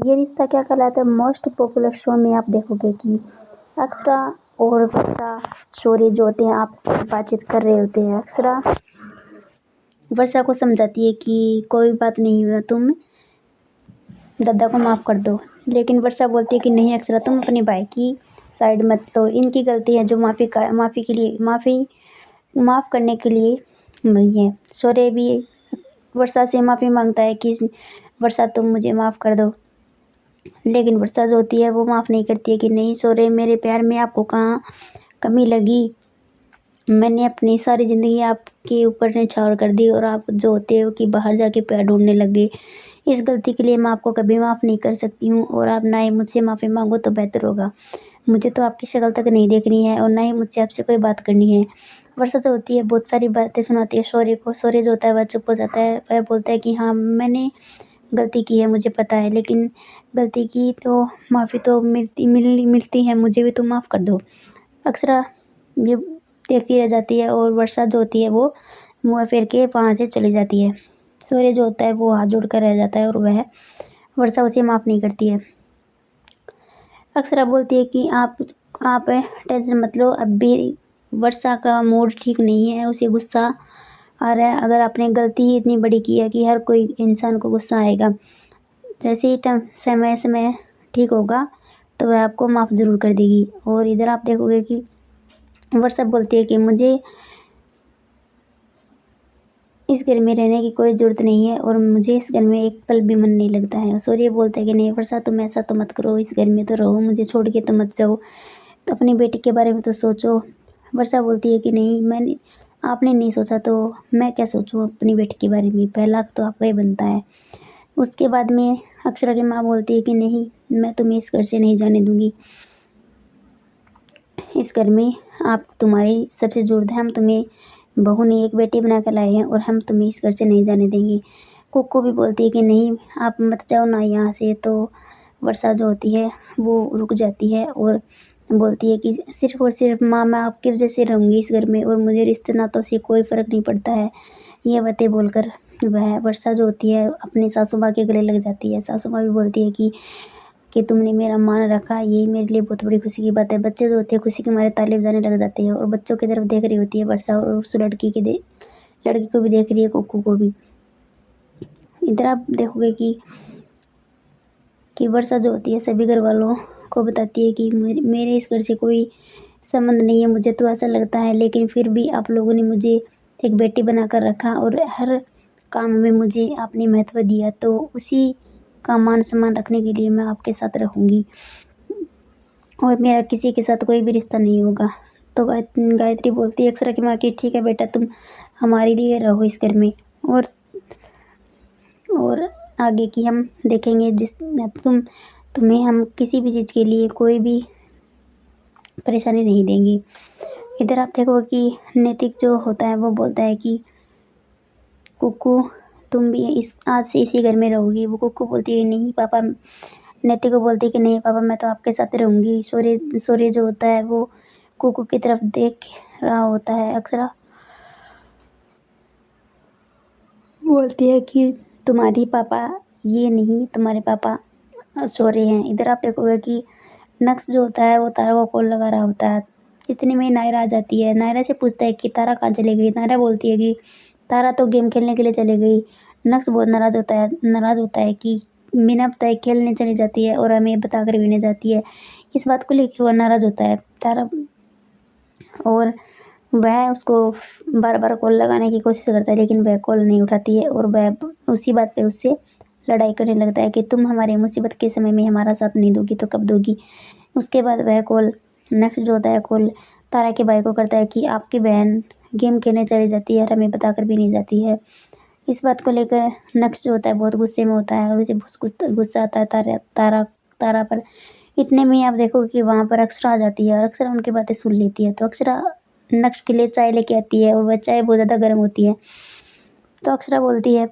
ये रिश्ता क्या कहलाता है। मोस्ट पॉपुलर शो में आप देखोगे कि अक्षरा और वर्षा शौर्य जो होते हैं आपस में बातचीत कर रहे होते हैं। अक्षरा वर्षा को समझाती है कि कोई बात नहीं है, तुम दादा को माफ़ कर दो, लेकिन वर्षा बोलती है कि नहीं अक्षरा, तुम अपने भाई की साइड मत लो, इनकी गलती है जो माफ़ी के लिए माफ़ करने के लिए नहीं है। शौर्य भी वर्षा से माफ़ी मांगता है कि वर्षा तुम मुझे माफ़ कर दो, लेकिन वर्षा जो होती है वो माफ़ नहीं करती है कि नहीं शौर्य, मेरे प्यार में आपको कहाँ कमी लगी। मैंने अपनी सारी ज़िंदगी आपके ऊपर न्यौछावर कर दी और आप जो होते हो कि बाहर जाके प्यार ढूंढने लग गए। इस गलती के लिए मैं आपको कभी माफ़ नहीं कर सकती हूँ और आप ना ही मुझसे माफ़ी मांगो तो बेहतर होगा। मुझे तो आपकी शक्ल तक नहीं देखनी है और ना ही मुझसे आपसे कोई बात करनी है। वर्षा जो होती है बहुत सारी बातें सुनाती है शौर्य को। शौर्य जो होता है वह चुप हो जाता है। वह बोलता है कि हाँ मैंने गलती की है, मुझे पता है, लेकिन गलती की तो माफ़ी तो मिलती है, मुझे भी तो माफ़ कर दो। अक्षरा ये देखती रह जाती है और वर्षा जो होती है वो मुँह फेर के वहाँ से चली जाती है। शौर्य जो होता है वो हाथ जोड़ कर रह जाता है और वह वर्षा उसे माफ़ नहीं करती है। अक्षरा बोलती है कि आप टेंशन मत लो, अब भी वर्षा का मूड ठीक नहीं है, उसे गुस्सा आ रहा है। अगर आपने गलती ही इतनी बड़ी की है कि हर कोई इंसान को गुस्सा आएगा, जैसे ही समय ठीक होगा तो वह आपको माफ़ ज़रूर कर देगी। और इधर आप देखोगे कि वर्षा बोलती है कि मुझे इस घर में रहने की कोई ज़रूरत नहीं है और मुझे इस घर में एक पल भी मन नहीं लगता है। सूर्य बोलता है कि नहीं वर्षा, तुम ऐसा तो मत करो, इस घर में तो रहो, मुझे छोड़ के तो मत जाओ, तो अपनी बेटी के बारे में तो सोचो। वर्षा बोलती है कि नहीं, आपने नहीं सोचा तो मैं क्या सोचूं अपनी बेटी के बारे में, पहला तो आपका ही बनता है। उसके बाद में अक्षरा की माँ बोलती है कि नहीं, मैं तुम्हें इस घर से नहीं जाने दूंगी, इस घर में आप तुम्हारी सबसे ज़रूरत है, हम तुम्हें बहू ने एक बेटी बना कर लाए हैं और हम तुम्हें इस घर से नहीं जाने देंगे। कुक्कू भी बोलती है कि नहीं आप मत जाओ ना यहाँ से। तो वर्षा जो होती है वो रुक जाती है और बोलती है कि सिर्फ और सिर्फ माँ मैं आपकी वजह से रहूँगी इस घर में और मुझे रिश्ते नातों से कोई फ़र्क नहीं पड़ता है। ये बातें बोलकर वह वर्षा जो होती है अपनी सासू माँ के गले लग जाती है। सासू माँ भी बोलती है कि तुमने मेरा मान रखा, यही मेरे लिए बहुत बड़ी खुशी की बात है। बच्चे जो होते हैं खुशी के मारे ताली बजाने लग जाते हैं और बच्चों की तरफ देख रही होती है वर्षा और उस लड़की को भी देख रही है, कुक्कू को भी। इधर आप देखोगे कि वर्षा जो होती है सभी घर वालों को बताती है कि मेरे इस घर से कोई संबंध नहीं है, मुझे तो ऐसा लगता है, लेकिन फिर भी आप लोगों ने मुझे एक बेटी बनाकर रखा और हर काम में मुझे आपने महत्व दिया, तो उसी का मान सम्मान रखने के लिए मैं आपके साथ रहूँगी और मेरा किसी के साथ कोई भी रिश्ता नहीं होगा। तो गायत्री बोलती है अक्षरा की माँ की ठीक है बेटा, तुम हमारे लिए रहो इस घर में और आगे की हम देखेंगे। तुम्हें हम किसी भी चीज़ के लिए कोई भी परेशानी नहीं देंगे। इधर आप देखो कि नैतिक जो होता है वो बोलता है कि कुक्कू तुम भी आज से इसी घर में रहोगी। वो कुक्कू बोलती है नहीं पापा, नैतिक को बोलती है कि नहीं पापा मैं तो आपके साथ रहूँगी। सूर्य जो होता है वो कुक्कू की तरफ देख रहा होता है। अक्षरा बोलती है कि तुम्हारी पापा ये नहीं, तुम्हारे पापा शौर्य हैं। इधर आप देखोगे कि नक्श जो होता है वो तारा को कॉल लगा रहा होता है। इतने में नायरा आ जाती है। नायरा से पूछता है कि तारा कहाँ चली गई। नायरा बोलती है कि तारा तो गेम खेलने के लिए चली गई। नक्श बहुत नाराज़ होता है कि बिना बताए खेलने चली जाती है और हमें बता कर भी नहीं जाती है। इस बात को लेकर वह नाराज़ होता है तारा और वह उसको बार बार कॉल लगाने की कोशिश करता है, लेकिन वह कॉल नहीं उठाती है और वह उसी बात पे उससे लड़ाई करने लगता है कि तुम हमारे मुसीबत के समय में हमारा साथ नहीं दोगी तो कब दोगी। उसके बाद वह कॉल नेक्स्ट जो होता है कॉल तारा के भाई को करता है कि आपकी बहन गेम खेलने चली जाती है और हमें बताकर भी नहीं जाती है। इस बात को लेकर नक्श जो होता है बहुत गुस्से में होता है और उसे बहुत गुस्सा आता है तारा पर। इतने में आप देखो कि वहाँ पर अक्षरा आ जाती है और अक्षरा उनकी बातें सुन लेती है। तो अक्षरा नक्श के लिए चाय लेके आती है और वह चाय बहुत ज़्यादा गर्म होती है। तो अक्षरा बोलती है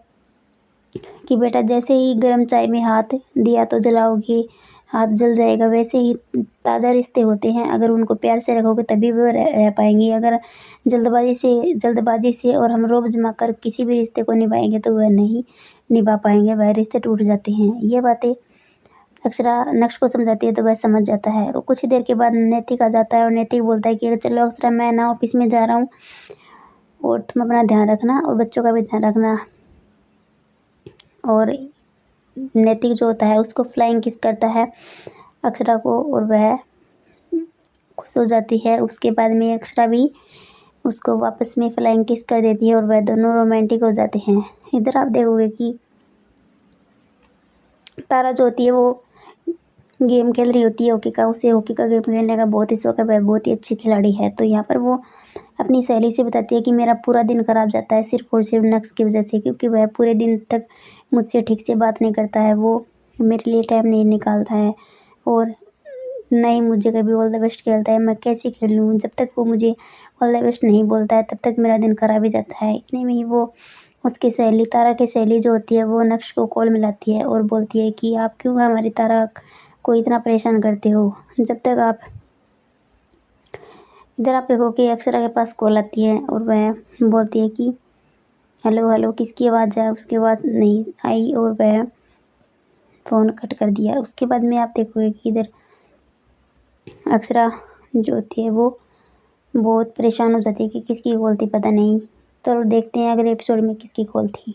कि बेटा जैसे ही गर्म चाय में हाथ दिया तो जलाओगे, हाथ जल जाएगा। वैसे ही ताज़ा रिश्ते होते हैं, अगर उनको प्यार से रखोगे तभी वो रह पाएंगे। अगर जल्दबाजी से और हम रोब जमा कर किसी भी रिश्ते को निभाएंगे तो वह नहीं निभा पाएंगे, वह रिश्ते टूट जाते हैं। ये बातें अक्षरा नक्श को समझाती है तो वह समझ जाता है और कुछ ही देर के बाद नैतिक आ जाता है और नैतिक बोलता है कि चलो अक्षरा मैं ना ऑफिस में जा रहा हूँ और तुम अपना ध्यान रखना और बच्चों का भी ध्यान रखना। और नैतिक जो होता है उसको फ्लाइंग किस करता है अक्षरा को और वह खुश हो जाती है। उसके बाद में अक्षरा भी उसको वापस में फ्लाइंग किस कर देती है और वह दोनों रोमांटिक हो जाते हैं। इधर आप देखोगे कि तारा जो होती है वो गेम खेल रही होती है हॉकी का। उसे हॉकी का गेम खेलने का बहुत ही शौक है, वह बहुत ही अच्छी खिलाड़ी है। तो यहाँ पर वो अपनी सहेली से बताती है कि मेरा पूरा दिन खराब जाता है सिर्फ और सिर्फ नक्श की वजह से, क्योंकि वह पूरे दिन तक मुझसे ठीक से बात नहीं करता है, वो मेरे लिए टाइम नहीं निकालता है और न ही मुझे कभी ऑल द बेस्ट खेलता है। मैं कैसे खेलूँ, जब तक वो मुझे ऑल द बेस्ट नहीं बोलता है तब तक मेरा दिन खराब ही जाता है। इतने में ही वो उसकी सहेली तारा की सहेली जो होती है वो नक्श को कॉल मिलाती है और बोलती है कि आप क्यों हमारी तारा को इतना परेशान करते हो। जब तक आप इधर आप देखो कि अक्षरा के पास कॉल आती है और वह बोलती है कि हेलो हेलो किसकी आवाज़ है। उसकी आवाज़ नहीं आई और वह फ़ोन कट कर दिया। उसके बाद में आप देखोगे कि इधर अक्षरा जो होती है वो बहुत परेशान हो जाती है कि किसकी कॉल थी पता नहीं। तो देखते हैं अगले एपिसोड में किसकी कॉल थी।